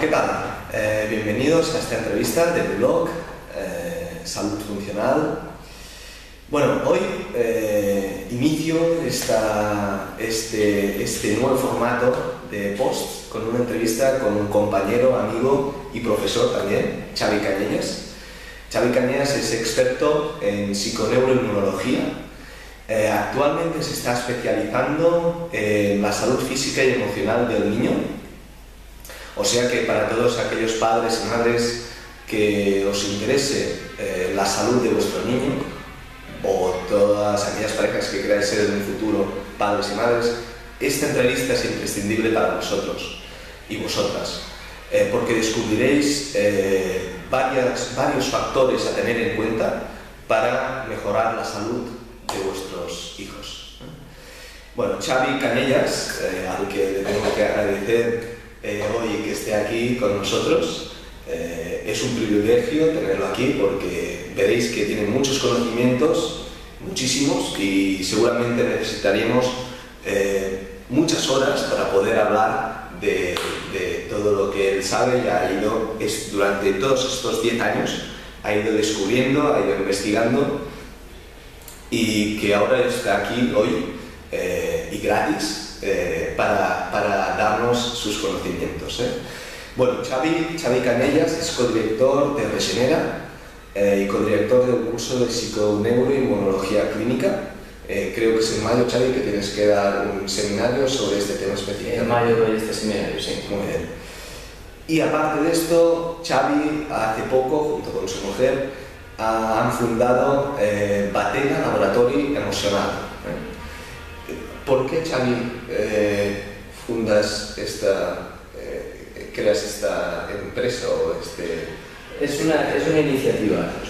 ¿qué tal? Bienvenidos a esta entrevista del blog Salud Funcional. Bueno, hoy inicio este nuevo formato de post con una entrevista con un compañero, amigo y profesor también, Xavi Cañellas. Xavi Cañellas es experto en psiconeuroinmunología. Actualmente se está especializando en la salud física y emocional del niño. O sea que para todos aquellos padres y madres que os interese la salud de vuestro niño, o todas aquellas parejas que queráis ser en un futuro padres y madres, esta entrevista es imprescindible para vosotros y vosotras, porque descubriréis varios factores a tener en cuenta para mejorar la salud de vuestros hijos. Bueno, Xavi Cañellas, al que le tengo que agradecer hoy que esté aquí con nosotros. Es un privilegio tenerlo aquí porque veréis que tiene muchos conocimientos, muchísimos, y seguramente necesitaríamos muchas horas para poder hablar de todo lo que él sabe y ha ido, durante todos estos 10 años, ha ido descubriendo, ha ido investigando, y que ahora está aquí hoy y gratis para darnos sus conocimientos. Bueno, Xavi Cañellas es codirector de Regenera y codirector del curso de psiconeuroinmunología clínica. Creo que es en mayo, Xavi, que tienes que dar un seminario sobre este tema específico. En mayo doy este seminario, sí. Muy bien. Y aparte de esto, Xavi hace poco, junto con su mujer, han fundado Batega Laboratory Emocional. ¿Por qué, Xavi, creas esta empresa o Es una iniciativa, es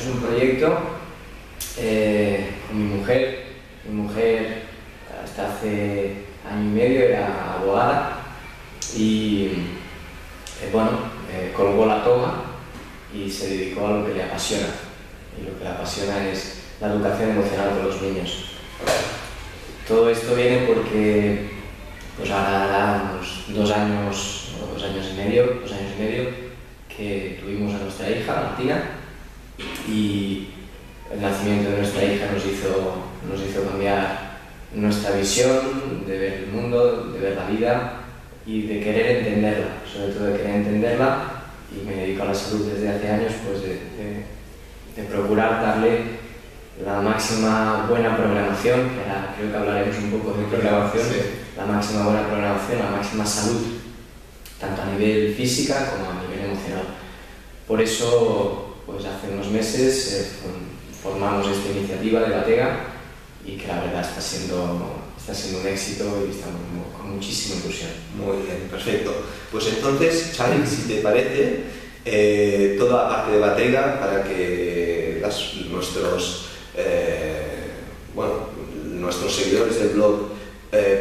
un proyecto con mi mujer. Mi mujer hasta hace año y medio era abogada y colgó la toga y se dedicó a lo que le apasiona. Y lo que le apasiona es la educación emocional de los niños. Todo esto viene porque pues ahora hará unos 2 años y medio que tuvimos a nuestra hija, Martina, y el nacimiento de nuestra hija nos hizo cambiar nuestra visión de ver el mundo, de ver la vida y de querer entenderla, sobre todo de querer entenderla, y me dedico a la salud desde hace años, pues de procurar darle la máxima buena programación, que ahora creo que hablaremos un poco de programación, sí. La máxima buena programación, la máxima salud, tanto a nivel física como a nivel emocional. Por eso, pues hace unos meses formamos esta iniciativa de Batega y que la verdad está siendo un éxito y estamos con muchísima ilusión. Muy bien, perfecto. Pues entonces, Xavi, si te parece, toda la parte de Batega, para que nuestros seguidores del blog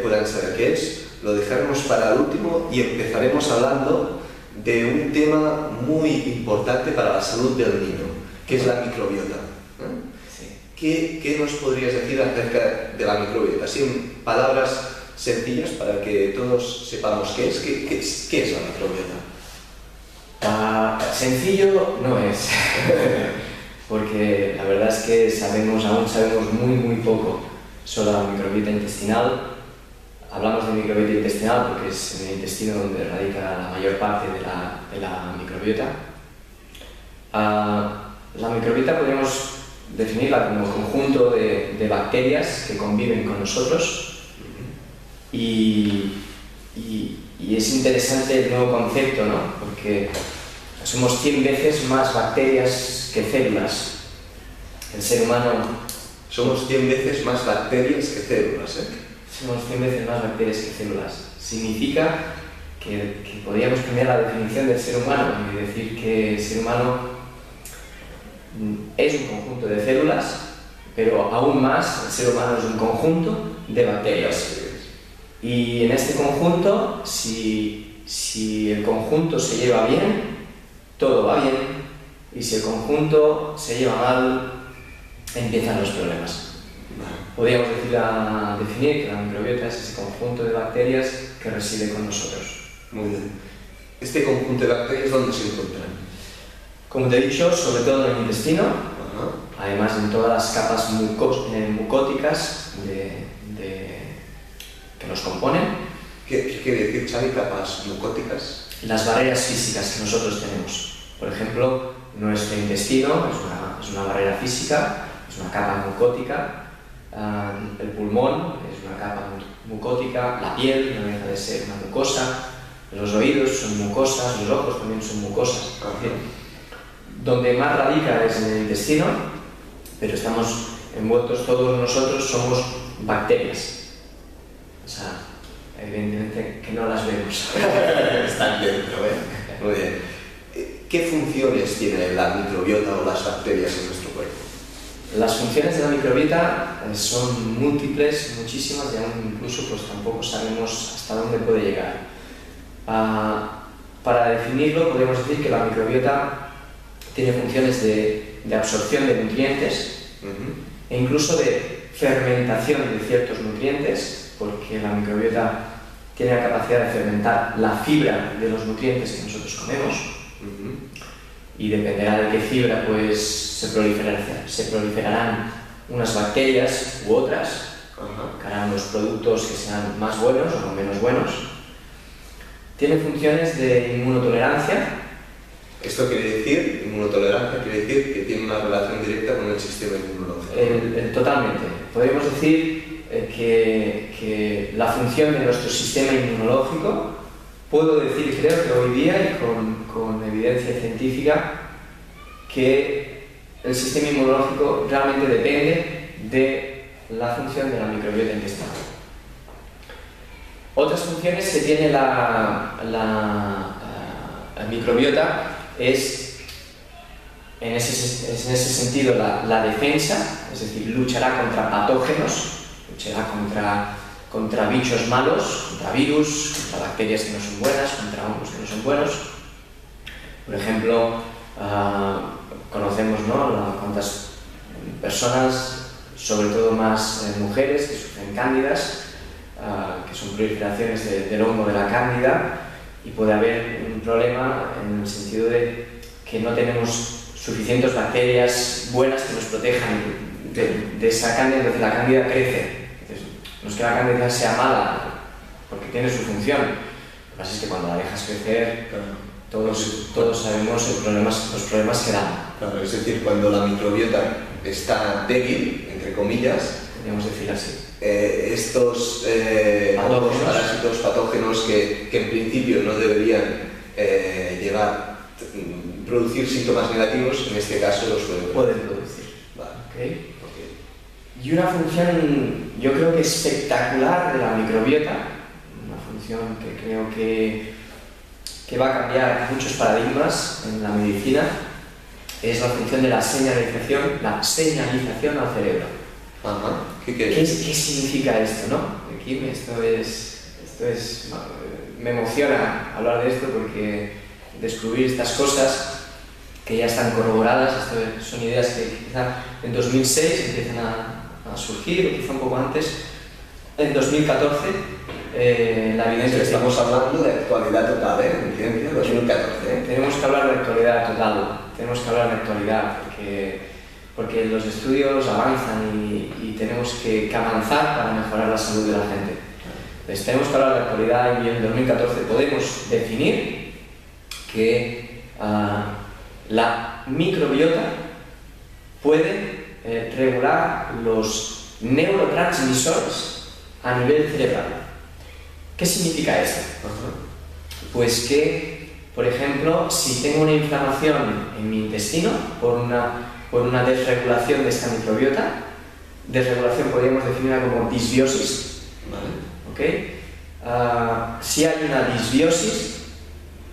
puedan saber qué es, lo dejaremos para el último y empezaremos hablando de un tema muy importante para la salud del niño, que es la microbiota. Sí. ¿Qué nos podrías decir acerca de la microbiota? Así en palabras sencillas para que todos sepamos qué es la microbiota. Sencillo no es, porque la verdad es que aún sabemos muy poco sobre la microbiota intestinal. Hablamos de microbiota intestinal porque es en el intestino donde radica la mayor parte de la microbiota. La microbiota podríamos definirla como conjunto de bacterias que conviven con nosotros, y es interesante el nuevo concepto, ¿no? Porque somos 100 veces más bacterias que células. El ser humano... Somos 100 veces más bacterias que células, Somos 100 veces más bacterias que células. Significa que podríamos cambiar la definición del ser humano y decir que el ser humano es un conjunto de células, pero aún más el ser humano es un conjunto de bacterias. Y en este conjunto, si el conjunto se lleva bien, todo va bien, y si el conjunto se lleva mal, empiezan los problemas. Podríamos definir que la microbiota es ese conjunto de bacterias que reside con nosotros. Muy bien. ¿Este conjunto de bacterias dónde se encuentran? Como te he dicho, sobre todo en el intestino, además en todas las capas mucóticas que nos componen. ¿Qué quiere decir, Xavi, capas mucóticas? Las barreras físicas que nosotros tenemos. Por ejemplo, nuestro intestino es una barrera física, es una capa mucótica. El pulmón es una capa mucótica, la piel no deja de ser una mucosa, los oídos son mucosas, los ojos también son mucosas. Donde más radica es en el intestino, pero estamos envueltos, todos nosotros somos bacterias. O sea, evidentemente que no las vemos. Están dentro, ¿eh? Muy bien. ¿Qué funciones tiene la microbiota o las bacterias en nuestro cuerpo? Las funciones de la microbiota son múltiples, muchísimas, y aún incluso pues tampoco sabemos hasta dónde puede llegar. Para definirlo, podemos decir que la microbiota tiene funciones de absorción de nutrientes e incluso de fermentación de ciertos nutrientes, porque la microbiota tiene la capacidad de fermentar la fibra de los nutrientes que nosotros comemos. Y dependerá de qué fibra pues se proliferarán unas bacterias u otras, que harán los productos que sean más buenos o menos buenos. Tiene funciones de inmunotolerancia. Esto quiere decir, inmunotolerancia quiere decir que tiene una relación directa con el sistema inmunológico. Totalmente. Podríamos decir que la función de nuestro sistema inmunológico, puedo decir, creo que hoy día, y con evidencia científica, que el sistema inmunológico realmente depende de la función de la microbiota intestinal. Otras funciones que tiene la microbiota es, en ese sentido, la defensa, es decir, luchará contra patógenos, luchará contra bichos malos, contra virus, contra bacterias que no son buenas, contra hongos que no son buenos. Por ejemplo, conocemos, ¿no?, cuántas personas, sobre todo más mujeres, que sufren cándidas, que son proliferaciones del hongo de la cándida, y puede haber un problema en el sentido de que no tenemos suficientes bacterias buenas que nos protejan de esa cándida, entonces la cándida crece. No es que la cándida sea mala, porque tiene su función. Lo que pasa es que cuando la dejas crecer, todos sabemos los problemas que dan. Claro, es decir, cuando la microbiota está débil, entre comillas, podríamos decir así, estos parásitos, patógenos que en principio no deberían producir síntomas negativos, en este caso los pueden producir. Vale. Okay. Y una función, yo creo que espectacular de la microbiota, una función que creo que va a cambiar muchos paradigmas en la medicina, es la función de la señalización al cerebro. ¿Qué significa esto, no? Aquí me emociona hablar de esto, porque descubrir estas cosas que ya están corroboradas, son ideas que quizá en 2006 empiezan a surgir, o quizá un poco antes. En 2014 la evidencia... Estamos hablando de actualidad total, en ciencia, 2014. Tenemos que hablar de actualidad total, tenemos que hablar de actualidad, porque los estudios avanzan y tenemos que avanzar para mejorar la salud de la gente. Entonces tenemos que hablar de actualidad, y en 2014 podemos definir que la microbiota puede regular los neurotransmisores a nivel cerebral. ¿Qué significa esto? Pues que, por ejemplo, si tengo una inflamación en mi intestino por una desregulación de esta microbiota, desregulación podríamos definirla como disbiosis, ¿okay? Si hay una disbiosis,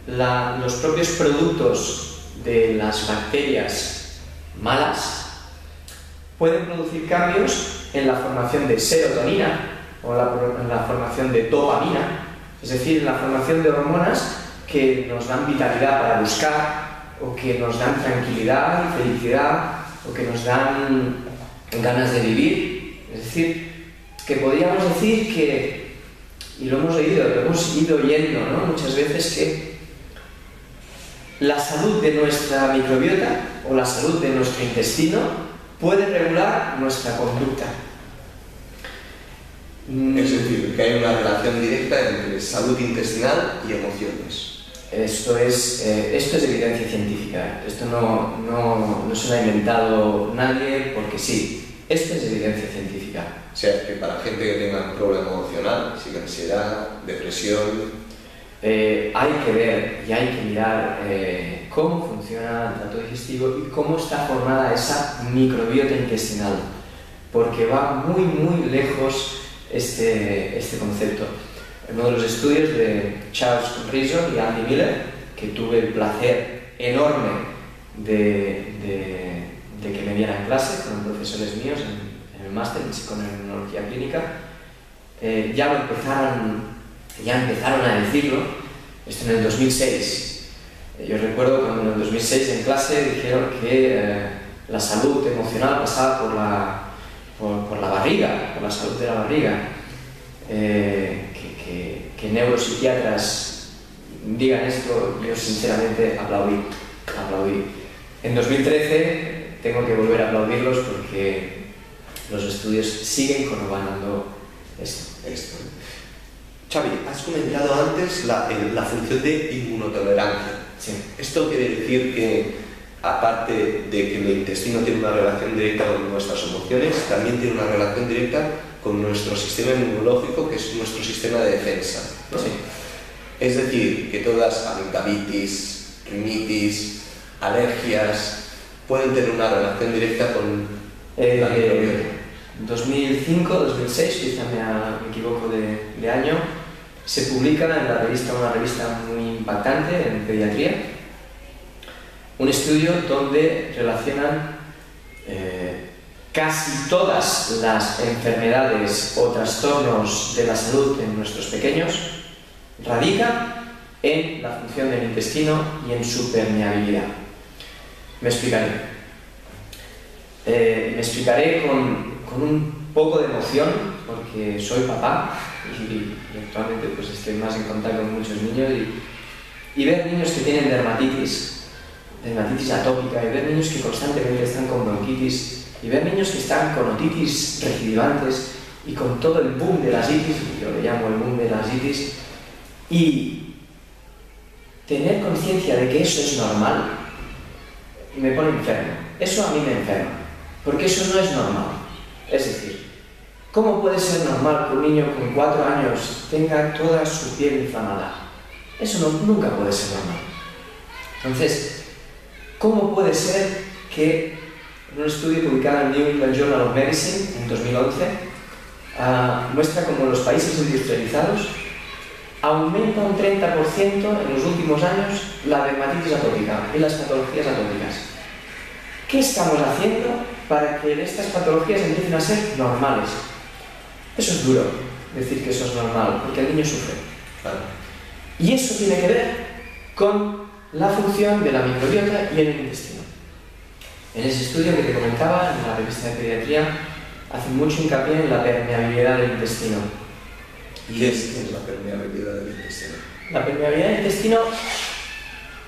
los propios productos de las bacterias malas pueden producir cambios en la formación de serotonina o en la formación de dopamina, es decir, en la formación de hormonas que nos dan vitalidad para buscar, o que nos dan tranquilidad y felicidad, o que nos dan ganas de vivir. Es decir, que podríamos decir que, y lo hemos ido oyendo, ¿no?, muchas veces, que la salud de nuestra microbiota o la salud de nuestro intestino puede regular nuestra conducta. Es decir, que hay una relación directa entre salud intestinal y emociones. Esto es evidencia científica. Esto no se lo ha inventado nadie porque sí. Esto es evidencia científica. O sea, que para gente que tenga un problema emocional, si ansiedad, depresión... hay que ver y hay que mirar cómo funciona el tracto digestivo y cómo está formada esa microbiota intestinal, porque va muy, muy lejos este concepto. En uno de los estudios de Charles Reason y Andy Miller, que tuve el placer enorme de que me dieran clase, fueron profesores míos en el máster en psiconeuroinmunología clínica, ya empezaron a decirlo, esto en el 2006. Yo recuerdo cuando en el 2006 en clase dijeron que la salud emocional pasaba por la barriga, por la salud de la barriga. Que neuropsiquiatras digan esto, yo sinceramente aplaudí. En 2013 tengo que volver a aplaudirlos porque los estudios siguen corroborando esto. Xavi, has comentado antes la función de inmunotolerancia. Sí. Esto quiere decir que, aparte de que el intestino tiene una relación directa con nuestras emociones, también tiene una relación directa con nuestro sistema inmunológico, que es nuestro sistema de defensa, ¿no? Sí. Es decir, que todas amigdalitis, rinitis, alergias pueden tener una relación directa con la microbiota. 2005, 2006, quizá me equivoco de año, se publica en una revista muy impactante en pediatría, un estudio donde relacionan casi todas las enfermedades o trastornos de la salud en nuestros pequeños radica en la función del intestino y en su permeabilidad. Me explicaré. Me explicaré con un poco de emoción, porque soy papá y actualmente pues estoy más en contacto con muchos niños y ver niños que tienen dermatitis atópica, y ver niños que constantemente están con bronquitis, y ver niños que están con otitis recidvantes y con todo el boom de las itis, yo le llamo el boom de las itis, y tener conciencia de que eso es normal me pone enfermo. Eso a mí me enferma, porque eso no es normal. Es decir, ¿cómo puede ser normal que un niño con 4 años tenga toda su piel inflamada? Eso nunca puede ser normal. Entonces, ¿cómo puede ser que en un estudio publicado en New England Journal of Medicine en 2011 muestra cómo los países industrializados aumenta un 30% en los últimos años la dermatitis atópica y las patologías atópicas? ¿Qué estamos haciendo para que estas patologías empiecen a ser normales? Eso es duro, decir que eso es normal, porque el niño sufre. Claro. Y eso tiene que ver con la función de la microbiota y el intestino. En ese estudio que te comentaba, en la revista de pediatría, hacen mucho hincapié en la permeabilidad del intestino. ¿Qué es la permeabilidad del intestino? La permeabilidad del intestino,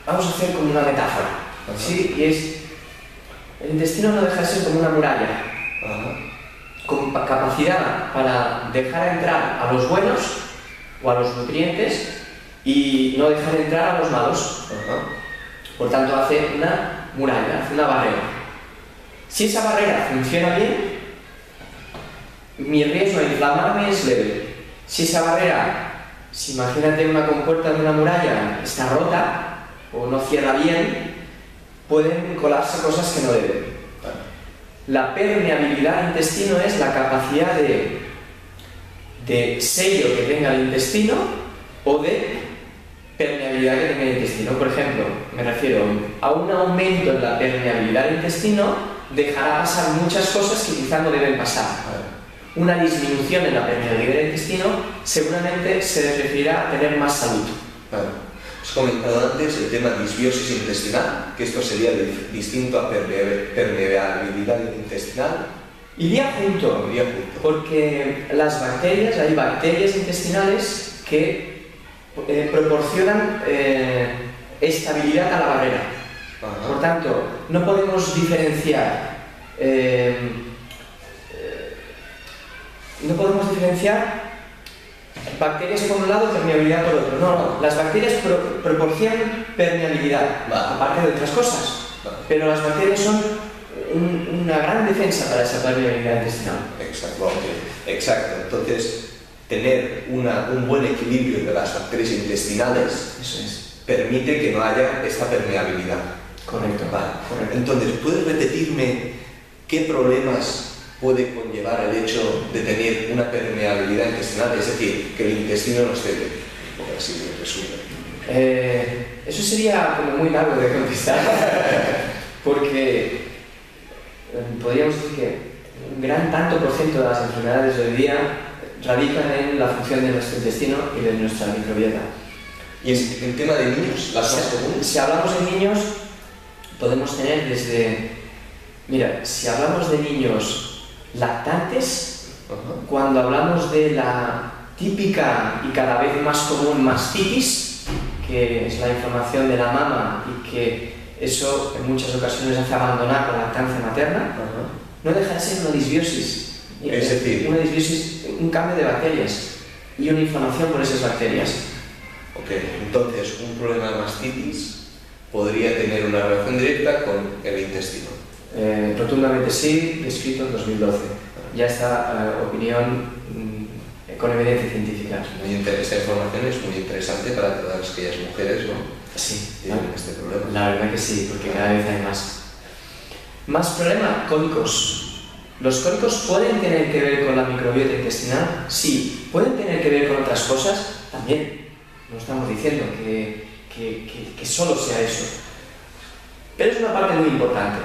vamos a hacer como una metáfora, ¿sí? Y es, el intestino no deja de ser como una muralla, con capacidad para dejar entrar a los buenos o a los nutrientes y no dejar entrar a los malos. Por tanto, hace una muralla, hace una barrera. Si esa barrera funciona bien, mi riesgo de inflamarme es leve. Si esa barrera, si imagínate una compuerta de una muralla, está rota o no cierra bien, pueden colarse cosas que no deben. La permeabilidad del intestino es la capacidad de sello que tenga el intestino o de permeabilidad que tenga el intestino. Por ejemplo, me refiero a un aumento en la permeabilidad del intestino, dejará pasar muchas cosas que quizá no deben pasar. Una disminución en la permeabilidad del intestino seguramente se referirá a tener más salud. Has comentado antes el tema disbiosis intestinal, que esto sería distinto a permeabilidad intestinal. Iría junto, porque hay bacterias intestinales que proporcionan estabilidad a la barrera. Por tanto, no podemos diferenciar bacterias por un lado, permeabilidad por otro. No, las bacterias proporcionan permeabilidad, aparte de otras cosas. Pero las bacterias son una gran defensa para esa permeabilidad intestinal. Exacto. Entonces, tener un buen equilibrio de las bacterias intestinales permite que no haya esta permeabilidad. Correcto. Correcto. Entonces, ¿puedes repetirme qué problemas puede conllevar el hecho de tener una permeabilidad intestinal? Es decir, que el intestino no esté, por así resumirlo. Eso sería como muy largo de contestar, porque podríamos decir que un gran tanto por ciento de las enfermedades de hoy día radican en la función de nuestro intestino y de nuestra microbiota. ¿Y en tema de niños, las más comunes? Si hablamos de niños, podemos tener desde... Mira, si hablamos de niños lactantes, cuando hablamos de la típica y cada vez más común mastitis, que es la inflamación de la mama y que eso en muchas ocasiones hace abandonar la lactancia materna, no deja de ser una disbiosis. Es decir, una disbiosis, un cambio de bacterias y una inflamación por esas bacterias. Entonces un problema de mastitis podría tener una relación directa con el intestino. Rotundamente sí, descrito en 2012. Ya esta opinión con evidencia científica. Esta información es muy interesante para todas aquellas mujeres, ¿no? Sí, tienen este problema. La verdad que sí, porque cada vez hay más. Más problema, cólicos. ¿Los cólicos pueden tener que ver con la microbiota intestinal? Sí. ¿Pueden tener que ver con otras cosas? También. No estamos diciendo que solo sea eso. Pero es una parte muy importante.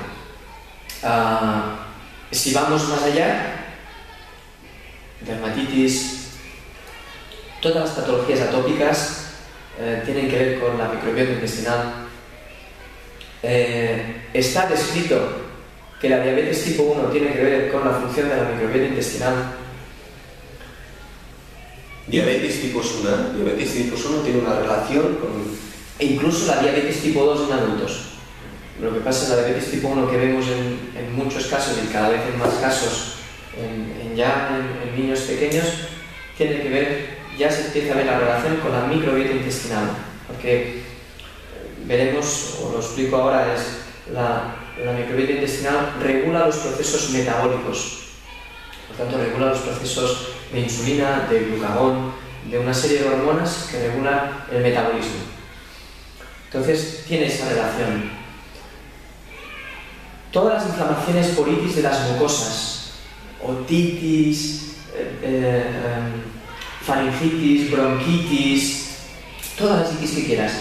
Si vamos más allá, dermatitis, todas las patologías atópicas tienen que ver con la microbiota intestinal. Está descrito que la diabetes tipo 1 tiene que ver con la función de la microbiota intestinal. Diabetes tipo 1 tiene una relación con... E incluso la diabetes tipo 2 en adultos. Lo que pasa es la diabetes tipo 1 que vemos en muchos casos y cada vez en más casos en niños pequeños, tiene que ver, ya se empieza a ver la relación con la microbiota intestinal. Porque veremos, o lo explico ahora, es la microbiota intestinal regula los procesos metabólicos. Por tanto, regula los procesos de insulina, de glucagón, de una serie de hormonas que regulan el metabolismo. Entonces, tiene esa relación. Todas las inflamaciones por itis de las mucosas, otitis, faringitis, bronquitis, todas las itis que quieras,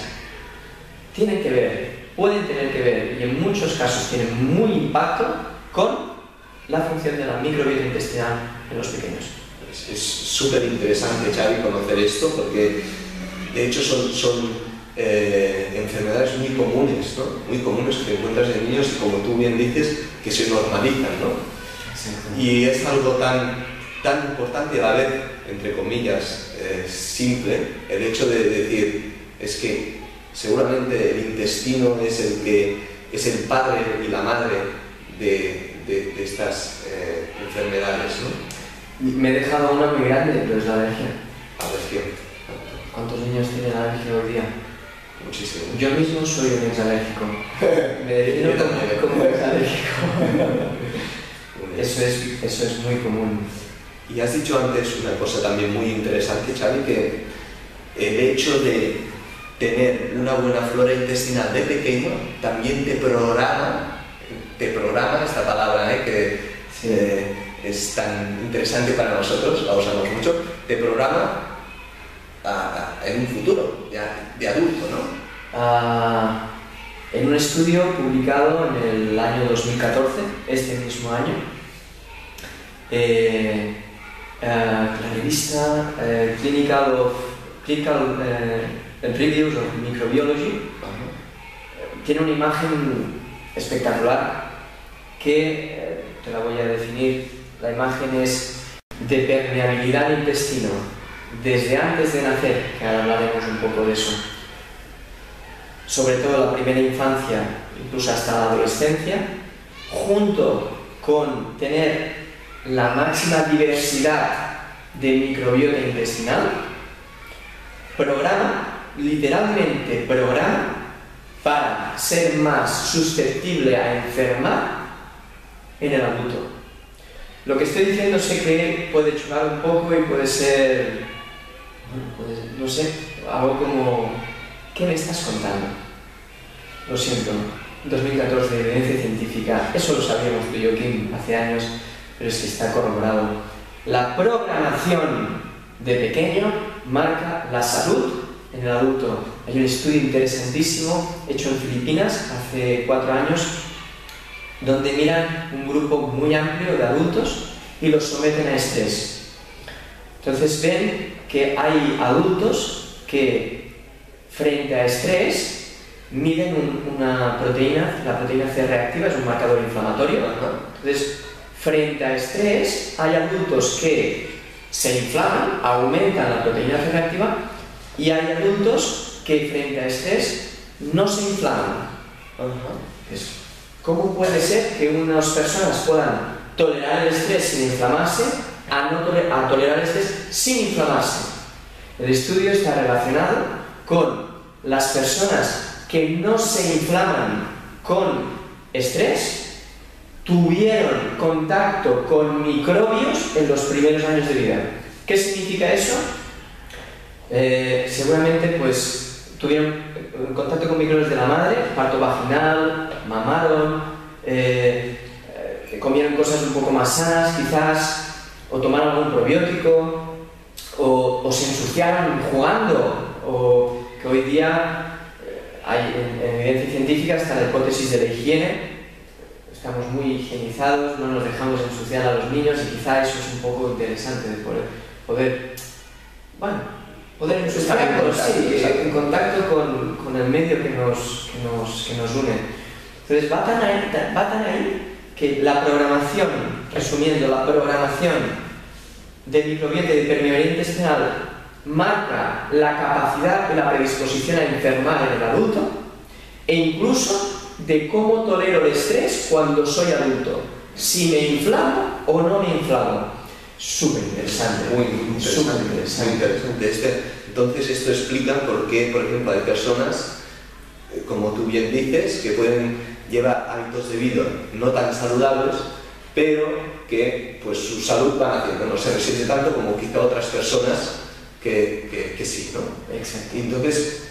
tienen que ver, pueden tener que ver, y en muchos casos tienen muy impacto con la función de la microbiota intestinal en los pequeños. Es súper interesante, Xavi, conocer esto, porque de hecho son enfermedades muy comunes, ¿no? Muy comunes que encuentras en niños y, como tú bien dices, que se normalizan, ¿no? Y es algo tan importante y a la vez, entre comillas, simple, el hecho de decir, es que seguramente el intestino es el padre y la madre de estas enfermedades, ¿no? Me he dejado una muy grande, pero es la alergia. Alergia. ¿Cuántos niños tienen alergia hoy día? Muchísimo. Yo mismo soy un exalérgico. Me defino como exalérgico. Eso es muy común. Y has dicho antes una cosa también muy interesante, Xavi, que el hecho de tener una buena flora intestinal de pequeño también te programa esta palabra, que sí. Es tan interesante para nosotros, la usamos mucho, te programa en un futuro de adulto, ¿no? En un estudio publicado en el año 2014, este mismo año, la revista Clinical Reviews of Microbiology tiene una imagen espectacular que te la voy a definir. La imagen es de permeabilidad del intestino desde antes de nacer, que ahora hablaremos un poco de eso. sobre todo la primera infancia, incluso hasta la adolescencia, junto con tener la máxima diversidad de microbiota intestinal, literalmente programa para ser más susceptible a enfermar en el adulto. Lo que estoy diciendo sé que puede chocar un poco y puede ser, no sé, algo como, ¿qué me estás contando? Lo siento, 2014, evidencia científica, eso lo sabíamos tú y yo, Kim, hace años, pero es que está corroborado. La programación de pequeño marca la salud en el adulto. Hay un estudio interesantísimo hecho en Filipinas hace 4 años donde miran un grupo muy amplio de adultos y los someten a estrés. Entonces ven que hay adultos que frente a estrés miden una proteína, la proteína C reactiva, es un marcador inflamatorio, ¿no? Entonces, frente a estrés hay adultos que se inflaman, aumentan la proteína C reactiva, y hay adultos que frente a estrés no se inflaman. ¿Cómo puede ser que unas personas puedan tolerar el estrés sin inflamarse a tolerar el estrés sin inflamarse? El estudio está relacionado con las personas que no se inflaman con estrés, tuvieron contacto con microbios en los primeros años de vida. ¿Qué significa eso? Seguramente pues tuvieron contacto con microbios de la madre, parto vaginal, mamaron, comieron cosas un poco más sanas quizás, o tomaron algún probiótico, o se ensuciaron jugando, o que hoy día hay en evidencia científica hasta la hipótesis de la higiene. Estamos muy higienizados, no nos dejamos ensuciar a los niños y quizá eso es un poco interesante de poder ensuciarnos, sí, en contacto con el medio que nos une. Entonces va tan ahí que la programación, resumiendo, la programación de microbiota y de permeabilidad intestinal marca la capacidad y la predisposición a enfermar en el adulto e incluso de cómo tolero el estrés cuando soy adulto, si me inflamo o no me inflamo. Súper interesante. Muy interesante. Entonces esto explica por qué, por ejemplo, hay personas, como tú bien dices, que pueden llevar hábitos de vida no tan saludables, pero que pues su salud va haciendo, no se resiente tanto como quizá otras personas que sí, ¿no? Exacto. Y entonces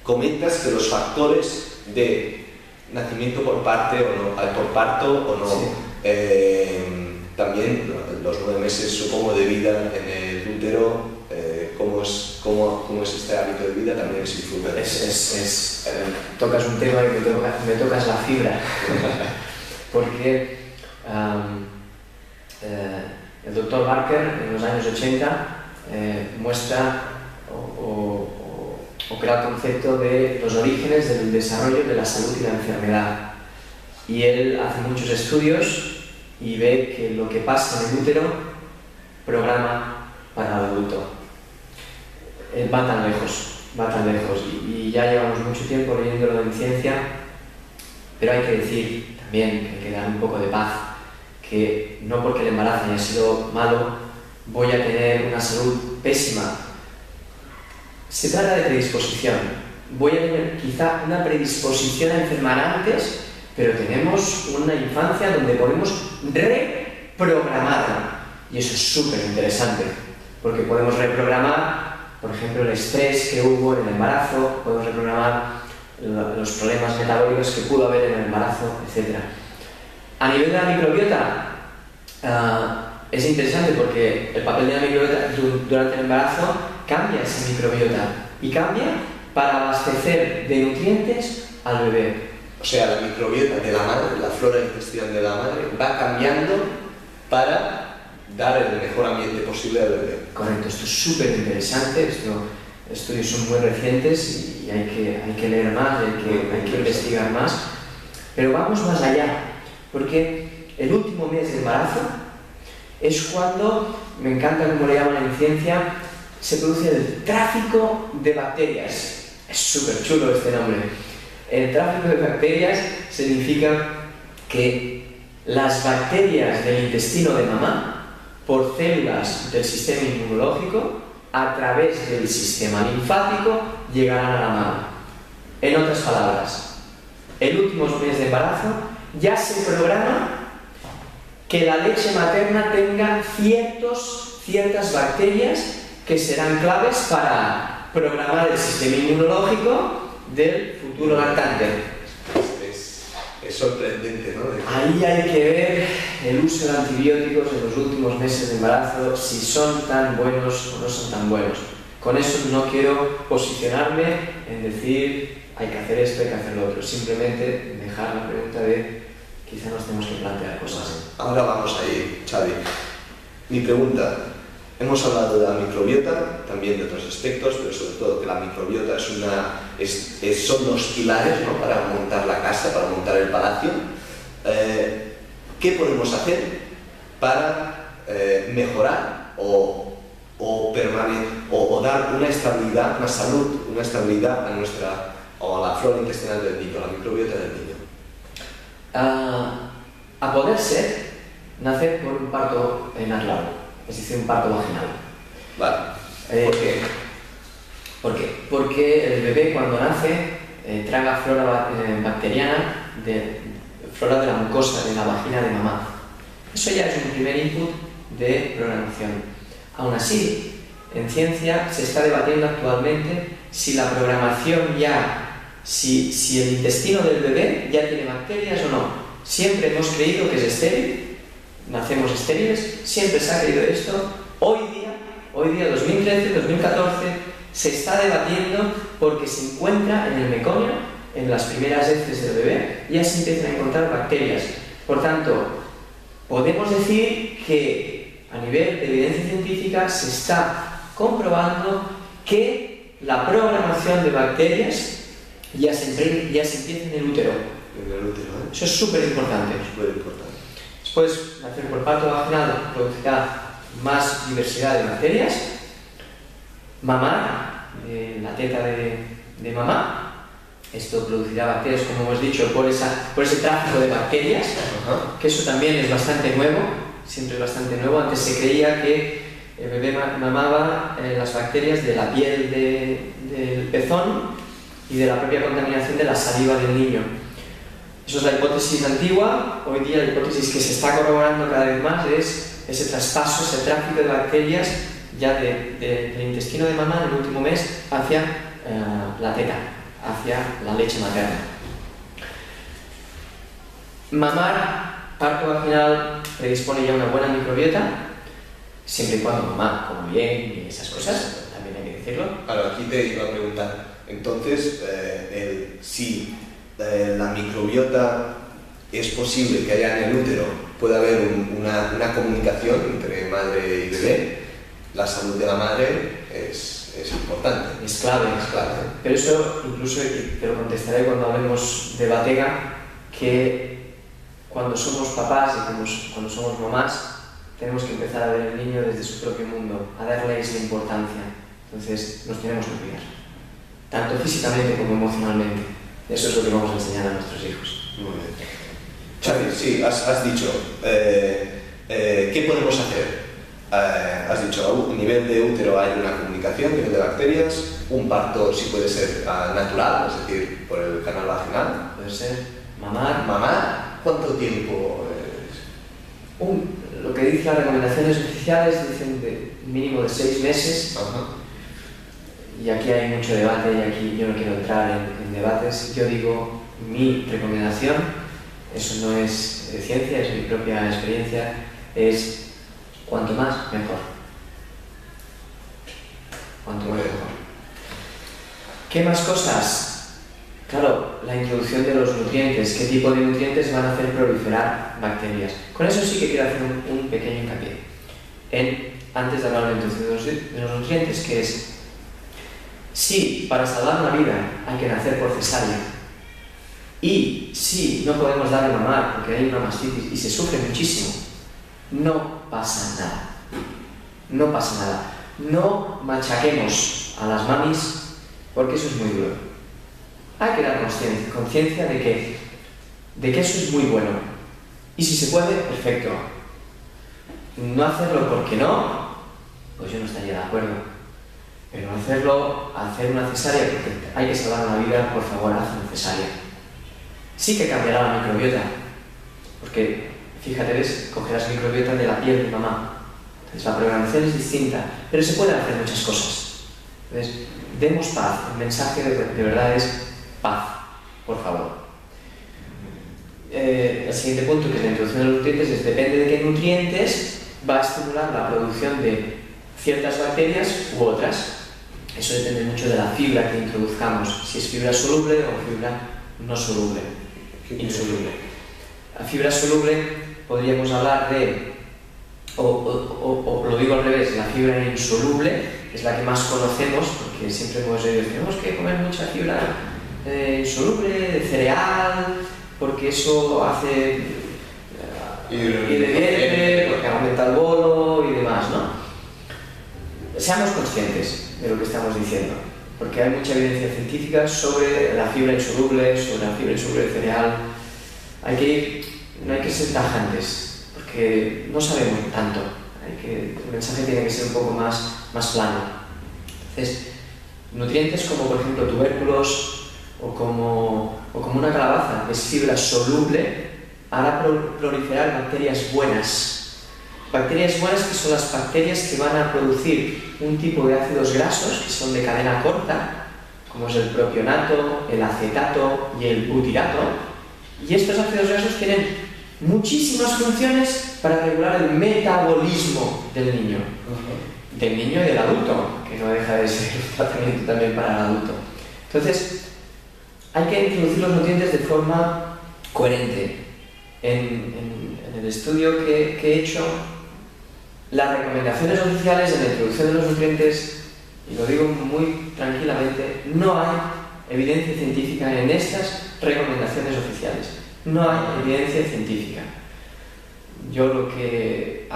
comentas que los factores de nacimiento por parto o no, sí. También los 9 meses, supongo, de vida en el útero, cómo es este hábito de vida, también es influyente. Tocas un tema y me tocas la fibra, porque el doctor Barker en los años 80 muestra o crea el concepto de los orígenes del desarrollo de la salud y la enfermedad. Y él hace muchos estudios y ve que lo que pasa en el útero programa para el adulto. Va tan lejos y ya llevamos mucho tiempo leyéndolo en ciencia, pero hay que decir también, que hay que dar un poco de paz, que no porque el embarazo haya sido malo voy a tener una salud pésima. Se trata de predisposición. Voy a tener quizá una predisposición a enfermar antes, pero tenemos una infancia donde podemos reprogramarla. Y eso es súper interesante, porque podemos reprogramar, por ejemplo, el estrés que hubo en el embarazo, podemos reprogramar los problemas metabólicos que pudo haber en el embarazo, etc. A nivel de la microbiota, es interesante porque el papel de la microbiota durante el embarazo cambia esa microbiota y cambia para abastecer de nutrientes al bebé. O sea, la microbiota de la madre, la flora intestinal de la madre, va cambiando para dar el mejor ambiente posible al bebé. Correcto, esto es súper interesante, estos estudios son muy recientes y hay que leer más, hay que investigar más, pero vamos más allá, porque el último mes de embarazo es cuando, me encanta como le llaman en ciencia, se produce el tráfico de bacterias. Es súper chulo este nombre. El tráfico de bacterias significa que las bacterias del intestino de mamá, por células del sistema inmunológico, a través del sistema linfático, llegarán a la mamá. En otras palabras, el último mes de embarazo ya se programa que la leche materna tenga ciertas bacterias que serán claves para programar el sistema inmunológico del futuro lactante. Es sorprendente, ¿no? Ahí hay que ver el uso de antibióticos en los últimos meses de embarazo, si son tan buenos o no son tan buenos. Con eso no quiero posicionarme en decir hay que hacer esto, hay que hacer lo otro. Simplemente dejar la pregunta de quizá nos tenemos que plantear cosas. Ahora vamos ahí, Xavi. Mi pregunta. Hemos hablado de la microbiota, también de otros aspectos, pero sobre todo que la microbiota son los pilares, ¿no?, para montar la casa, para montar el palacio. ¿Qué podemos hacer para mejorar o dar una estabilidad, una salud, una estabilidad a la flora intestinal del niño, a la microbiota del niño? A poder ser, nacer por un parto natural. Es decir, un parto vaginal. Vale. ¿Por qué? ¿Por qué? Porque el bebé cuando nace traga flora bacteriana, flora de la mucosa, de la vagina de mamá. Eso ya es un primer input de programación. Aún así, en ciencia se está debatiendo actualmente si la programación si el intestino del bebé ya tiene bacterias o no. Siempre hemos creído que es estéril. Nacemos estériles, siempre se ha creído esto. Hoy día 2013, 2014, se está debatiendo porque se encuentra en el meconio, en las primeras heces del bebé, ya se empiezan a encontrar bacterias. Por tanto, podemos decir que a nivel de evidencia científica se está comprobando que la programación de bacterias ya se empieza en el útero. En el útero, ¿eh? Eso es súper importante. Súper importante. Después, nacer por parto vaginal producirá más diversidad de bacterias. Mamar, la teta de mamá, esto producirá bacterias, como hemos dicho, por ese tráfico de bacterias, que eso también es bastante nuevo, siempre es bastante nuevo. Antes se creía que el bebé mamaba las bacterias de la piel del pezón y de la propia contaminación de la saliva del niño. Eso es la hipótesis antigua. Hoy día la hipótesis que se está corroborando cada vez más es ese traspaso, ese tráfico de bacterias ya del intestino de mamá en el último mes hacia la teta, hacia la leche materna. Mamar, parto vaginal, predispone ya una buena microbiota, siempre y cuando mamá come bien y esas cosas, también hay que decirlo. Claro, aquí te iba a preguntar, entonces, si la microbiota es posible que haya en el útero, puede haber una comunicación entre madre y bebé, la salud de la madre es importante. Es clave. Pero eso incluso te lo contestaré cuando hablemos de Batega, que cuando somos papás y cuando somos mamás, tenemos que empezar a ver al niño desde su propio mundo, a darle esa importancia. Entonces nos tenemos que cuidar, tanto físicamente como emocionalmente. Eso es lo que vamos a enseñar a nuestros hijos. Muy bien. Xavi, sí, has dicho, ¿qué podemos hacer? Has dicho, a nivel de útero hay una comunicación, a nivel de bacterias, un parto sí puede ser natural, es decir, por el canal vaginal. Puede ser mamar. ¿Mamar? ¿Cuánto tiempo? Lo que dicen las recomendaciones oficiales dicen de mínimo de 6 meses. Ajá. Y aquí hay mucho debate y aquí yo no quiero entrar en debates. Yo digo, mi recomendación, eso no es de ciencia, es mi propia experiencia, es cuanto más, mejor. Cuanto más, mejor. ¿Qué más cosas? Claro, la introducción de los nutrientes. ¿Qué tipo de nutrientes van a hacer proliferar bacterias? Con eso sí que quiero hacer un pequeño hincapié. Antes de hablar de la introducción de los nutrientes, que es, si para salvar una vida hay que nacer por cesárea, y si no podemos darle mamar porque hay una mastitis y se sufre muchísimo, no pasa nada. No pasa nada. No machaquemos a las mamis porque eso es muy duro. Hay que dar conciencia de que eso es muy bueno. Y si se puede, perfecto. No hacerlo porque no, pues yo no estaría de acuerdo. Pero hacer una cesárea porque hay que salvar una vida, por favor, haz una cesárea. Sí que cambiará la microbiota, porque fíjate, ves, cogerás microbiota de la piel de mamá. Entonces la programación es distinta, pero se pueden hacer muchas cosas. Entonces, demos paz. El mensaje de verdad es paz, por favor. El siguiente punto, que es la introducción de los nutrientes, es depende de qué nutrientes va a estimular la producción de ciertas bacterias u otras. Eso depende mucho de la fibra que introduzcamos, si es fibra soluble o fibra no soluble, insoluble. La fibra soluble podríamos hablar de, o lo digo al revés, la fibra insoluble es la que más conocemos, porque siempre hemos oído que tenemos que comer mucha fibra insoluble, de cereal, porque eso hace hidrate, porque aumenta el bolo y demás, ¿no? Seamos conscientes de lo que estamos diciendo, porque hay mucha evidencia científica sobre la fibra insoluble, de cereal. No hay que ser tajantes, porque no sabemos tanto. El mensaje tiene que ser un poco más plano. Entonces, nutrientes como por ejemplo tubérculos o como una calabaza, que es fibra soluble, hará proliferar bacterias buenas. Bacterias buenas, que son las bacterias que van a producir un tipo de ácidos grasos que son de cadena corta, como es el propionato, el acetato y el butirato. Y estos ácidos grasos tienen muchísimas funciones para regular el metabolismo del niño. Del niño y del adulto, que no deja de ser un tratamiento también para el adulto. Entonces, hay que introducir los nutrientes de forma coherente. En el estudio que he hecho, las recomendaciones oficiales de la introducción de los nutrientes, y lo digo muy tranquilamente, no hay evidencia científica en estas recomendaciones oficiales. No hay evidencia científica. Yo lo que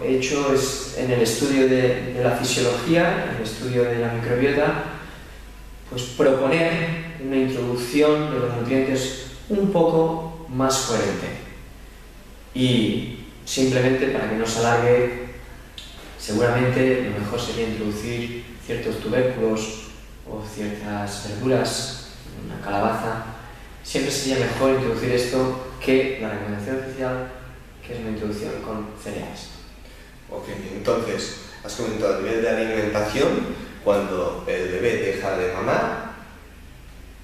he hecho es, en el estudio de la fisiología, en el estudio de la microbiota, pues proponer una introducción de los nutrientes un poco más coherente. Y simplemente, para que no se alargue, seguramente lo mejor sería introducir ciertos tubérculos o ciertas verduras, una calabaza. Siempre sería mejor introducir esto que la recomendación oficial, que es una introducción con cereales. Ok, entonces, has comentado a nivel de alimentación, cuando el bebé deja de mamar,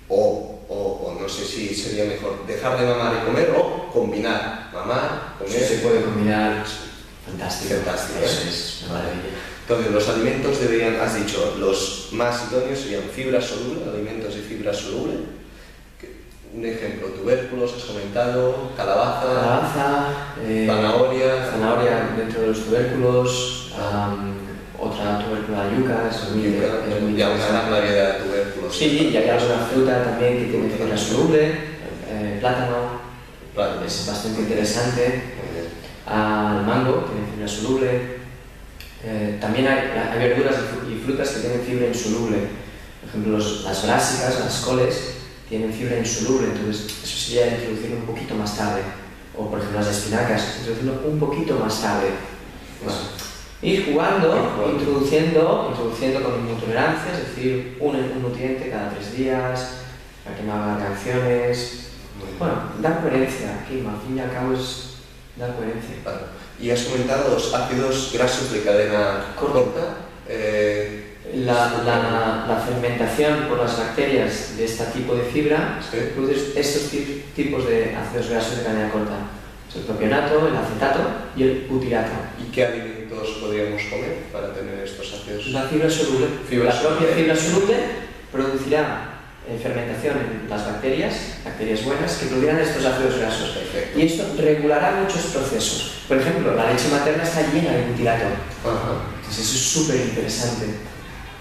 o no sé si sería mejor dejar de mamar y comer, o combinar mamar, comer. Si se puede combinar, fantástico. Fantástico, eso es una maravilla. Entonces, los alimentos deberían, has dicho, los más idóneos serían fibra soluble, alimentos de fibra soluble. Un ejemplo, tubérculos, has comentado, calabaza, zanahoria dentro de los tubérculos, otra tubércula de yuca, es muy ya una gran variedad de tubérculos. Sí, y hay alguna fruta también que tiene fibra soluble, plátano, es bastante interesante, el mango tiene fibra soluble, también hay verduras y frutas que tienen fibra insoluble, por ejemplo las brásicas, las coles, tienen fibra insoluble, entonces eso sería introducirlo un poquito más tarde. O por ejemplo las espinacas, introducirlo un poquito más tarde. Bueno, ir jugando, introduciendo con intolerancia, es decir, un nutriente cada 3 días, para que no haga reacciones. Bueno, dar coherencia, aquí al fin y al cabo es dar coherencia. Vale. Y has comentado los ácidos grasos de cadena corta. La fermentación por las bacterias de este tipo de fibra produce estos tipos de ácidos grasos de cadena corta. Es el propionato, el acetato y el butirato. ¿Y qué alimentos podríamos comer para tener estos ácidos? La fibra soluble. La propia fibra soluble producirá fermentación en las bacterias buenas, que producirán estos ácidos grasos. Perfecto. Y esto regulará muchos procesos. Por ejemplo, la leche materna está llena de butirato. Entonces eso es súper interesante.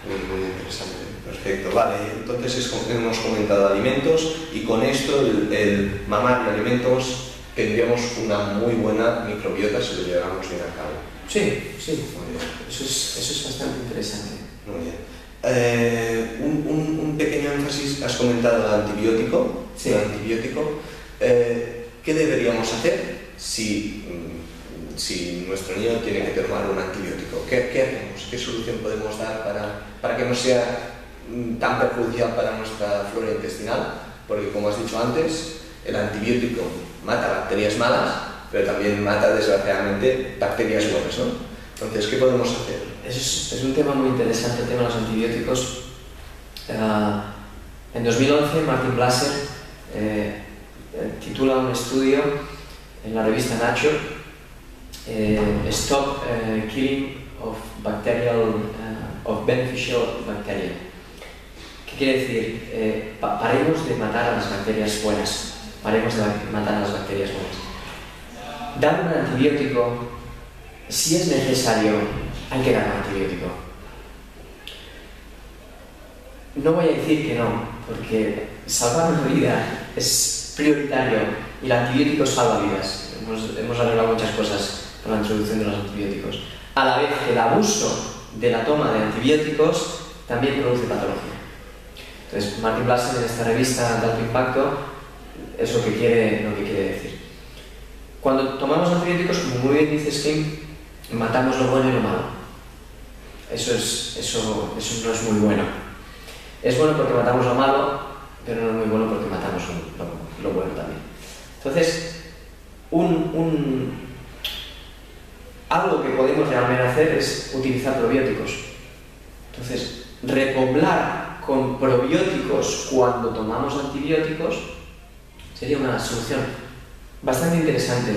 Muy interesante, perfecto. Vale, entonces hemos comentado alimentos y con esto el mamar y alimentos tendríamos una muy buena microbiota si lo lleváramos bien a cabo. Sí, muy bien. Eso es bastante interesante. Muy bien. Un pequeño énfasis, has comentado el antibiótico. Sí. El antibiótico. ¿Qué deberíamos hacer si nuestro niño tiene que tomar un antibiótico? ¿Qué hacemos? ¿Qué solución podemos dar para que no sea tan perjudicial para nuestra flora intestinal? Porque, como has dicho antes, el antibiótico mata bacterias malas, pero también mata, desgraciadamente, bacterias buenas, ¿no? Entonces, ¿qué podemos hacer? Es un tema muy interesante, el tema de los antibióticos. En 2011, Martin Blaser titula un estudio en la revista Nature, Stop Killing of Beneficial Bacteria. ¿Qué quiere decir? Paremos de matar a las bacterias buenas. Paremos de matar a las bacterias buenas. Dar un antibiótico, si es necesario, hay que dar un antibiótico. No voy a decir que no, porque salvar una vida es prioritario y el antibiótico salva vidas. Hemos arreglado muchas cosas con la introducción de los antibióticos. A la vez que el abuso de la toma de antibióticos también produce patología. Entonces, Martin Blaser en esta revista de alto impacto es lo que quiere decir. Cuando tomamos antibióticos, como muy bien dices, Kim, matamos lo bueno y lo malo. Eso no es muy bueno. Es bueno porque matamos lo malo, pero no es muy bueno porque matamos lo bueno también. Entonces, algo que podemos realmente hacer es utilizar probióticos. Entonces, repoblar con probióticos cuando tomamos antibióticos sería una solución bastante interesante.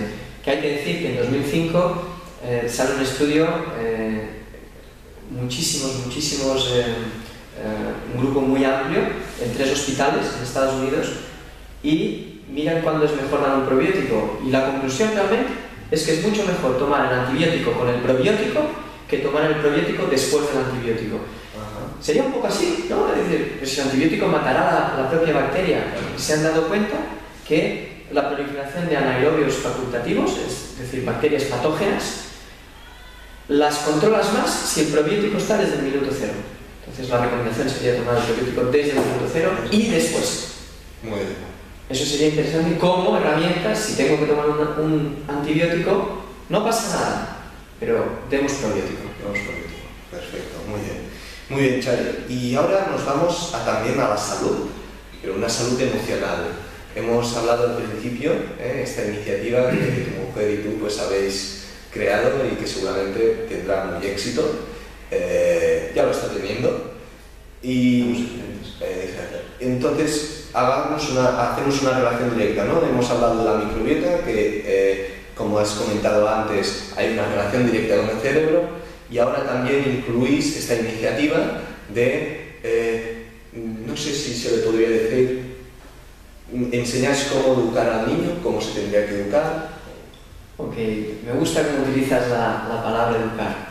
Que hay que decir que en 2005 sale un estudio, un grupo muy amplio en 3 hospitales en Estados Unidos, y miran cuándo es mejor dar un probiótico, y la conclusión realmente es que es mucho mejor tomar el antibiótico con el probiótico que tomar el probiótico después del antibiótico. Sería un poco así, ¿no? Es decir, pues si el antibiótico matará la propia bacteria. Se han dado cuenta que la proliferación de anaerobios facultativos, es decir, bacterias patógenas, las controlas más si el probiótico está desde el minuto cero. Entonces la recomendación sería tomar el probiótico desde el minuto cero y después. Muy bien. Eso sería interesante como herramientas. Si tengo que tomar un antibiótico, no pasa nada, pero demos probiótico. Perfecto, muy bien. Muy bien, Xavi. Y ahora nos vamos también a la salud, pero una salud emocional. Hemos hablado al principio, esta iniciativa que tu mujer y tú pues habéis creado y que seguramente tendrá muy éxito. Ya lo está teniendo. Y entonces hacemos una relación directa, ¿no? Hemos hablado de la microbiota, que como has comentado antes, hay una relación directa con el cerebro, y ahora también incluís esta iniciativa de, no sé si se le podría decir, enseñáis cómo educar al niño, cómo se tendría que educar. Ok, me gusta cómo utilizas la palabra educar.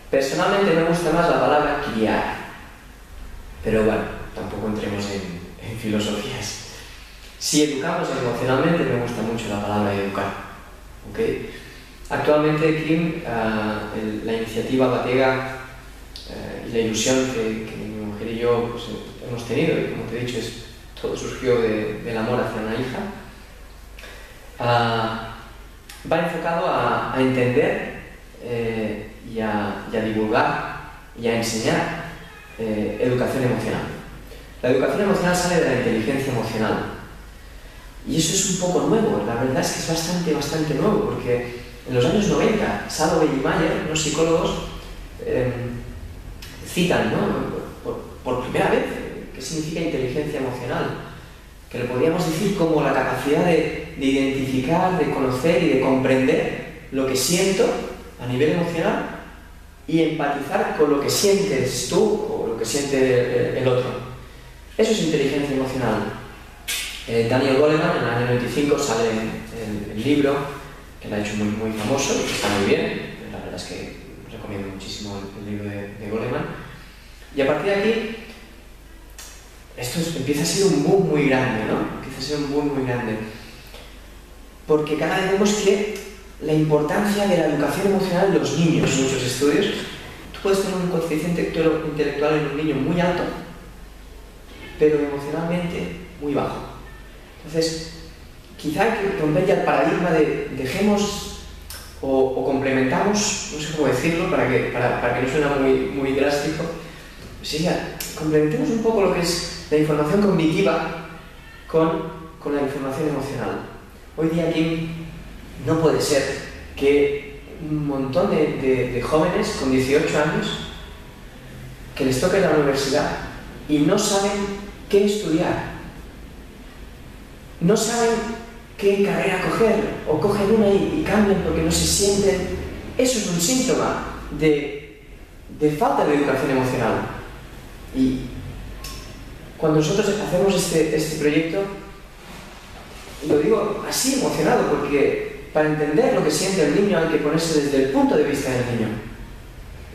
Personalmente me gusta más la palabra criar, pero bueno, tampoco entremos en filosofías. Si educamos emocionalmente, me gusta mucho la palabra educar. ¿Okay? Actualmente, Kim, la iniciativa Batega y la ilusión que mi mujer y yo pues, hemos tenido, y como te he dicho, todo surgió del amor hacia una hija, va enfocado a entender y a divulgar y a enseñar educación emocional. La educación emocional sale de la inteligencia emocional. Y eso es un poco nuevo, la verdad es que es bastante nuevo, porque en los años 90, Salovey y Mayer, los psicólogos, citan, ¿no? por primera vez qué significa inteligencia emocional, que lo podríamos decir como la capacidad de identificar, de conocer y de comprender lo que siento a nivel emocional y empatizar con lo que sientes tú o lo que siente el otro. Eso es inteligencia emocional. Daniel Goleman, en el año 95, sale el libro, que lo ha hecho muy famoso y que está muy bien. La verdad es que recomiendo muchísimo el libro de Goleman. Y a partir de aquí, esto empieza a ser un boom muy grande, ¿no? Empieza a ser un boom muy grande. Porque cada vez vemos que la importancia de la educación emocional en los niños, muchos estudios. puedes tener un coeficiente intelectual en un niño muy alto, pero emocionalmente muy bajo. Entonces, quizá hay que romper ya el paradigma de dejemos o complementamos, no sé cómo decirlo para que no suene muy drástico, sería complementemos un poco lo que es la información cognitiva con la información emocional. Hoy día aquí no puede ser que un montón de jóvenes con 18 años que les toque la universidad y no saben qué estudiar, no saben qué carrera coger, o cogen una y cambian porque no se sienten. Eso es un síntoma de falta de educación emocional. Y cuando nosotros hacemos este proyecto, lo digo así emocionado, porque para entender lo que siente el niño hay que ponerse desde el punto de vista del niño.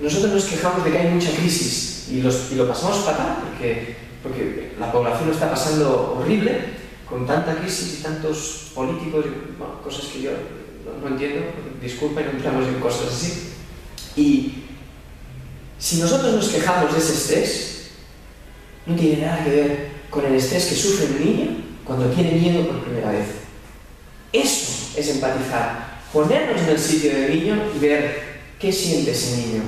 Nosotros nos quejamos de que hay mucha crisis y lo pasamos fatal porque la población lo está pasando horrible con tanta crisis y tantos políticos, bueno, cosas que yo no entiendo, disculpa, y no entramos en cosas así. Y si nosotros nos quejamos de ese estrés, no tiene nada que ver con el estrés que sufre un niño cuando tiene miedo por primera vez. Eso es empatizar, ponernos en el sitio del niño y ver qué siente ese niño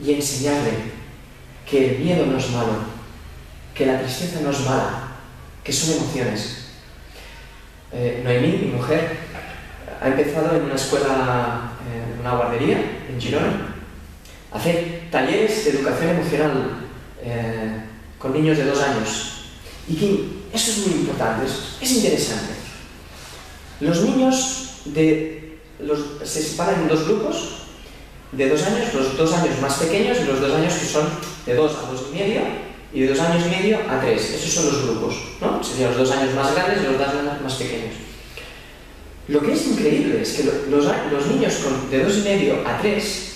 y enseñarle que el miedo no es malo, que la tristeza no es mala, que son emociones. Noemí, mi mujer, ha empezado en una escuela, en una guardería en Girona, a hacer talleres de educación emocional con niños de 2 años. Y eso es muy importante, es interesante. Los niños se separan en 2 grupos de 2 años, los 2 años más pequeños y los 2 años que son de 2 a 2 y medio, y de 2 años y medio a 3. Esos son los grupos, ¿no? Serían los 2 años más grandes y los 2 años más pequeños. Lo que es increíble es que los niños de 2 y medio a 3,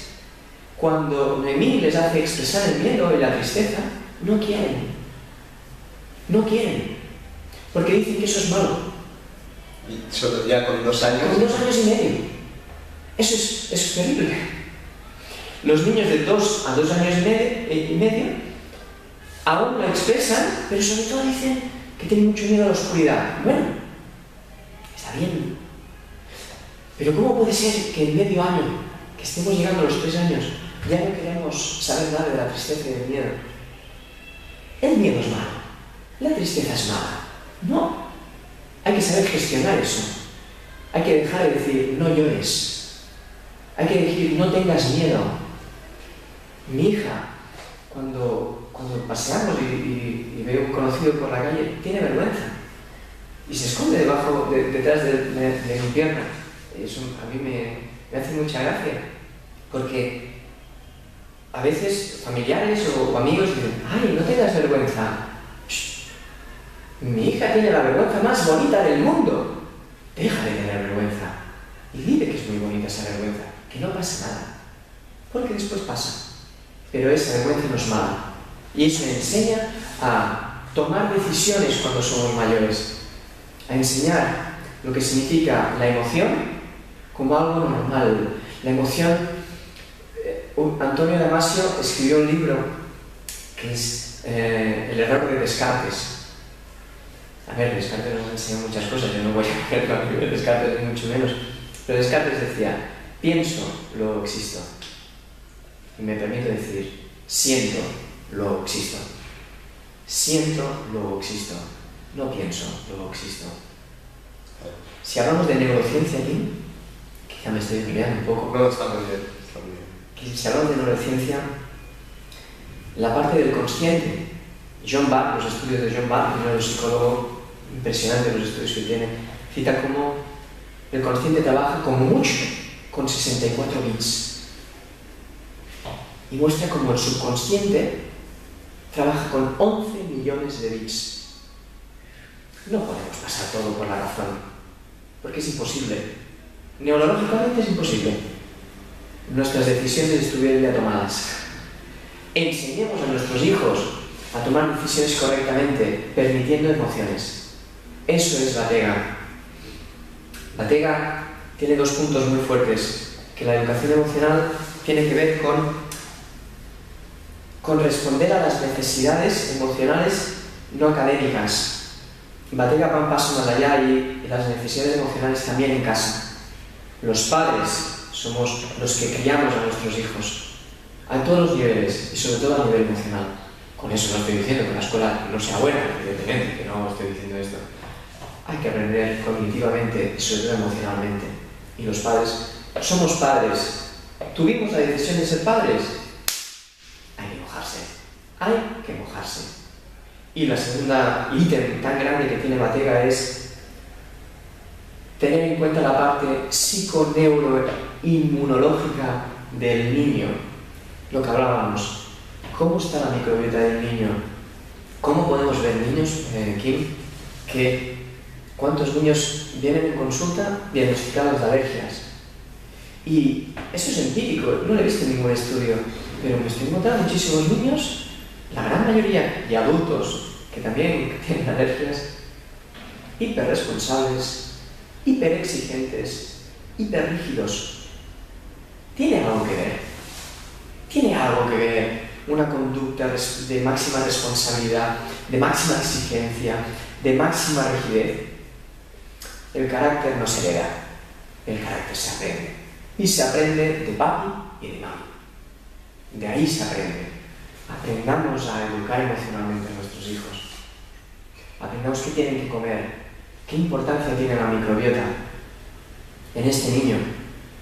cuando Noemí les hace expresar el miedo y la tristeza, no quieren. No quieren. Porque dicen que eso es malo. Y solo ya con 2 años. Con 2 años y medio. Eso es terrible. Los niños de 2 a 2 años y medio aún lo expresan, pero sobre todo dicen que tienen mucho miedo a la oscuridad. Bueno, está bien. Pero ¿cómo puede ser que en medio año, que estemos llegando a los 3 años, ya no queremos saber nada de la tristeza y del miedo? El miedo es malo, la tristeza es mala. No, hay que saber gestionar eso. Hay que dejar de decir, no llores. Hay que decir, no tengas miedo. Mi hija, cuando paseamos y veo un conocido por la calle, tiene vergüenza y se esconde detrás de mi pierna. Eso a mí me hace mucha gracia, porque a veces familiares o amigos dicen, ¡ay, no tengas vergüenza! Shh. Mi hija tiene la vergüenza más bonita del mundo. Deja de tener vergüenza y dile que es muy bonita esa vergüenza, que no pasa nada, porque después pasa. Pero esa vergüenza no es mala. Y eso enseña a tomar decisiones cuando somos mayores, a enseñar lo que significa la emoción como algo normal. La emoción, Antonio Damasio escribió un libro que es El error de Descartes. A ver, Descartes nos enseña muchas cosas, yo no voy a ver con el libro de Descartes ni mucho menos, pero Descartes decía, pienso, luego existo. Y me permito decir, siento, luego existo. Siento, luego existo. No pienso, luego existo. Si hablamos de neurociencia aquí, quizá me estoy enrollando un poco. No, está muy bien, está muy bien. Si hablamos de neurociencia, la parte del consciente, John Bach, los estudios de John Bach, un neuropsicólogo impresionante, los estudios que tiene, cita como el consciente trabaja como mucho con 64 bits. Y muestra como el subconsciente trabaja con 11 millones de bits. No podemos pasar todo por la razón, porque es imposible. Neurológicamente es imposible. Nuestras decisiones estuvieron ya tomadas. Enseñemos a nuestros hijos a tomar decisiones correctamente, permitiendo emociones. Eso es Batega. Batega tiene 2 puntos muy fuertes, que la educación emocional tiene que ver con con responder a las necesidades emocionales no académicas. Batega va un paso más allá y las necesidades emocionales también en casa. Los padres somos los que criamos a nuestros hijos, a todos los niveles y sobre todo a nivel emocional. Con eso no estoy diciendo que la escuela no sea buena, evidentemente, que no estoy diciendo esto. Hay que aprender cognitivamente y sobre todo emocionalmente. Y los padres, somos padres. ¿Tuvimos la decisión de ser padres? Hay que mojarse. Hay que mojarse. Y la segunda ítem tan grande que tiene Batega es tener en cuenta la parte psiconeuroinmunológica del niño. Lo que hablábamos. ¿Cómo está la microbiota del niño? ¿Cómo podemos ver niños, Kim, que cuántos niños vienen en consulta diagnosticados de alergias? Y eso es empírico, no lo he visto en ningún estudio, pero me estoy encontrando muchísimos niños, la gran mayoría, y adultos, que también tienen alergias, hiperresponsables, hiperexigentes, hiperrígidos. ¿Tiene algo que ver? ¿Tiene algo que ver una conducta de máxima responsabilidad, de máxima exigencia, de máxima rigidez? El carácter no se hereda, el carácter se aprende. Y se aprende de papi y de mami. De ahí se aprende. Aprendamos a educar emocionalmente a nuestros hijos. Aprendamos qué tienen que comer, qué importancia tiene la microbiota en este niño,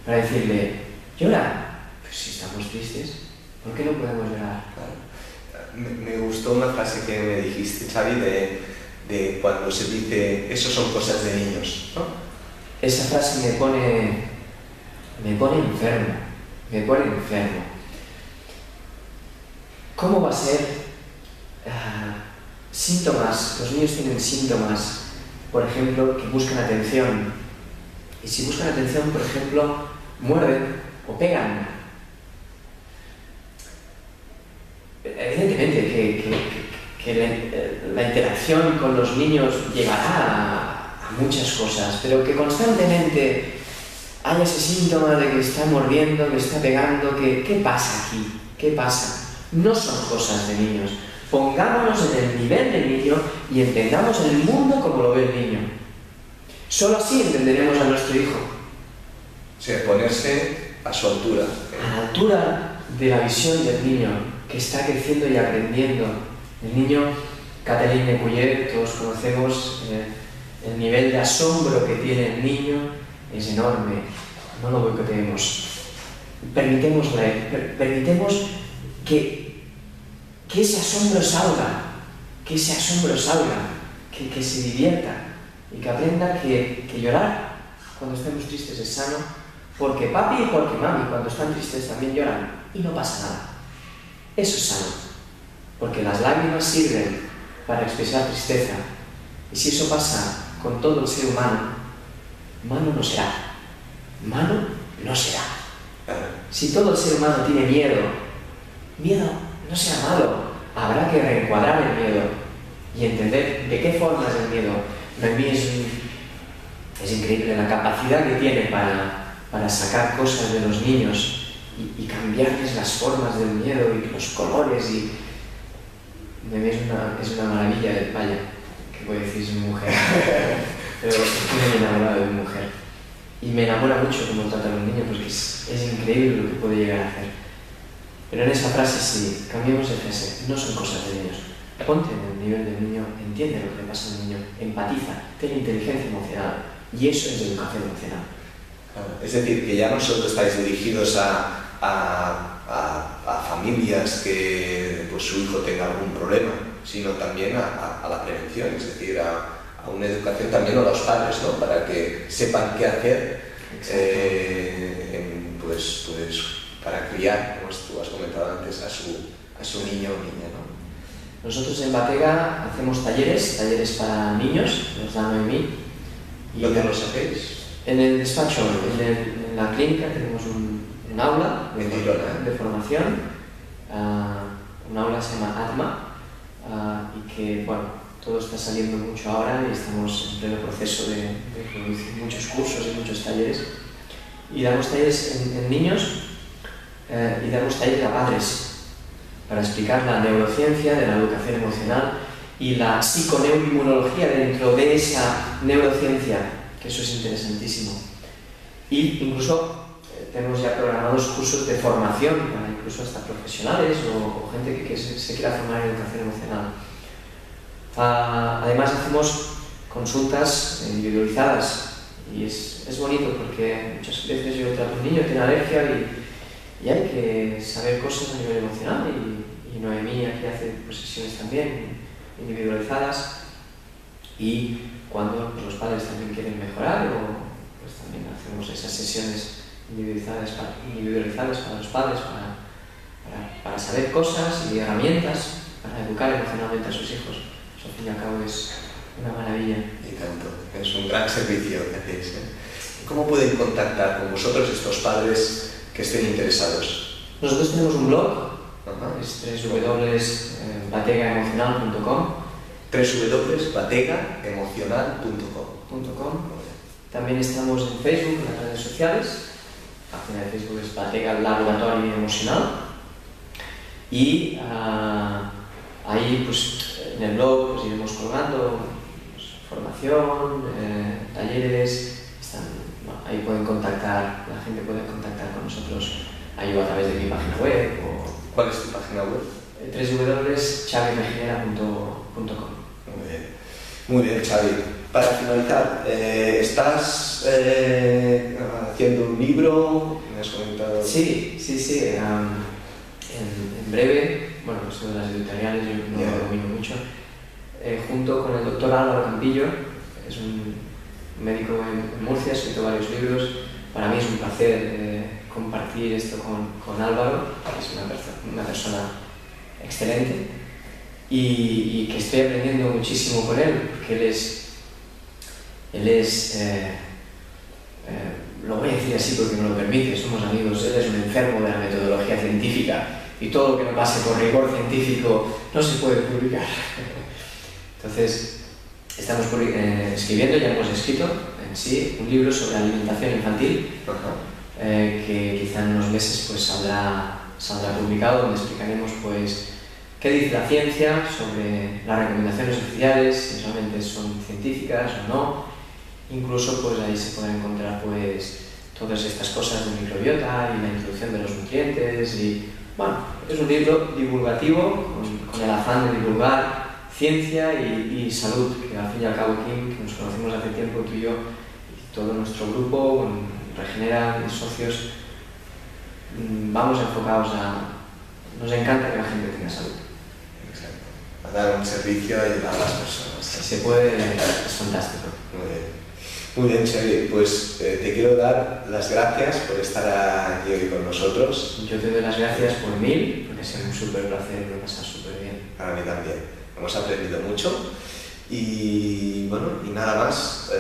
para decirle, llora. Pues si estamos tristes, ¿por qué no podemos llorar? Me gustó una frase que me dijiste, Xavi, de cuando se dice, eso son cosas de niños, ¿no? Esa frase me pone enfermo, ¿Cómo va a ser? Síntomas, los niños tienen síntomas, por ejemplo, que buscan atención. Y si buscan atención, por ejemplo, muerden o pegan. Evidentemente que la interacción con los niños llegará a muchas cosas, pero que constantemente hay ese síntoma de que está mordiendo, que está pegando, ¿qué pasa aquí? ¿Qué pasa? No son cosas de niños. Pongámonos en el nivel del niño y entendamos el mundo como lo ve el niño. Solo así entenderemos a nuestro hijo. O sea, ponerse a su altura. A la altura de la visión del niño, que está creciendo y aprendiendo. El niño, Catherine Necuyer, todos conocemos el nivel de asombro que tiene el niño, es enorme, no lo boicoteemos. Permitemos que ese asombro salga, que se divierta y que aprenda que llorar cuando estemos tristes es sano, porque papi y porque mami cuando están tristes también lloran y no pasa nada. Eso es sano, porque las lágrimas sirven para expresar tristeza, y si eso pasa con todo el ser humano, mano no será. Si todo el ser humano tiene miedo no será malo. Habrá que reencuadrar el miedo y entender de qué forma es el miedo. Para mí es increíble la capacidad que tiene para sacar cosas de los niños y cambiarles las formas del miedo y los colores. Y es una maravilla. Vaya, ¿qué puedo decir? Es mi mujer. Pero estoy muy enamorado de mi mujer. Y me enamora mucho cómo trata a los niños, porque es increíble lo que puede llegar a hacer. Pero en esa frase sí, cambiemos de frase, no son cosas de niños. Ponte en el nivel del niño, entiende lo que le pasa al niño, empatiza, ten inteligencia emocional. Y eso es educación emocional. Es decir, que ya no solo estáis dirigidos a familias que pues, su hijo tenga algún problema, sino también a la prevención, es decir, a una educación también a los padres, ¿no? Para que sepan qué hacer, pues para criar, como tú has comentado antes, a su niño o niña, ¿no? Nosotros en Batega hacemos talleres para niños, los da Noemí. ¿Dónde los hacéis? En el despacho, en la clínica tenemos un aula de formación, un aula se llama ADMA, y que, bueno, todo está saliendo mucho ahora y estamos en pleno proceso de producir muchos cursos y muchos talleres. Y damos talleres en niños y damos talleres a padres. para explicar la neurociencia de la educación emocional y la psiconeuroinmunología dentro de esa neurociencia, que eso es interesantísimo. Y incluso tenemos ya programados cursos de formación para incluso hasta profesionales o gente que se quiera formar en educación emocional. Además hacemos consultas individualizadas y es bonito porque muchas veces yo trato a un niño, tiene alergia y hay que saber cosas a nivel emocional y Noemí aquí hace pues, sesiones también individualizadas y cuando pues, los padres también quieren mejorar pues también hacemos esas sesiones individualizadas para los padres para saber cosas y herramientas para educar emocionalmente a sus hijos. Eso al fin y al cabo es una maravilla. Y tanto, es un gran servicio que hacéis. ¿Cómo pueden contactar con vosotros estos padres que estén interesados? Nosotros tenemos un blog, es www.bategaemocional.com. www.bategaemocional.com. También estamos en Facebook, en las redes sociales. La página de Facebook es Batega Laboratorio Emocional. Y ahí, pues, en el blog pues, iremos colgando pues, formación, talleres. Ahí pueden contactar, la gente puede contactar con nosotros ahí a través de mi página web. ¿Cuál es tu página web? www.xavimeginera.com. Muy bien, Xavi. Para finalizar, ¿estás haciendo un libro? ¿Me has comentado? Sí. En breve, bueno, esto de las editoriales yo no lo domino mucho, junto con el doctor Álvaro Campillo, es un médico en Murcia, ha escrito varios libros. Para mí es un placer compartir esto con Álvaro, que es una persona excelente y que estoy aprendiendo muchísimo con él, porque él es lo voy a decir así porque me lo permite, somos amigos, él es un enfermo de la metodología científica y todo lo que no pase por rigor científico no se puede publicar. Entonces, estamos escribiendo, ya hemos escrito en sí un libro sobre alimentación infantil, que quizá en unos meses pues saldrá publicado, donde explicaremos pues qué dice la ciencia sobre las recomendaciones oficiales, si realmente son científicas o no. Incluso pues ahí se pueden encontrar pues todas estas cosas de microbiota y la introducción de los nutrientes y bueno, es un libro divulgativo con el afán de divulgar ciencia y salud, que al fin y al cabo Kim, que nos conocimos hace tiempo tú y yo y todo nuestro grupo, Regenera, mis socios, vamos enfocados nos encanta que la gente tenga salud. Exacto. A dar un servicio y ayudar a las personas. Si se puede, es fantástico. Muy bien. Muy bien, Xavi, pues te quiero dar las gracias por estar aquí hoy con nosotros. Yo te doy las gracias por 1000, porque ha sido un súper placer, lo he pasado súper bien. Para mí también. Hemos aprendido mucho y bueno, y nada más.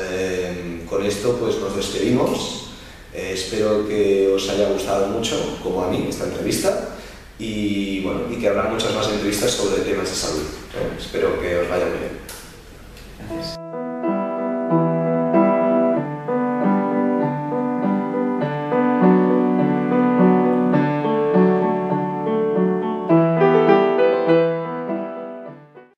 Con esto pues nos despedimos. Espero que os haya gustado mucho, como a mí, esta entrevista y bueno, y que habrá muchas más entrevistas sobre temas de salud. Espero que os vaya muy bien.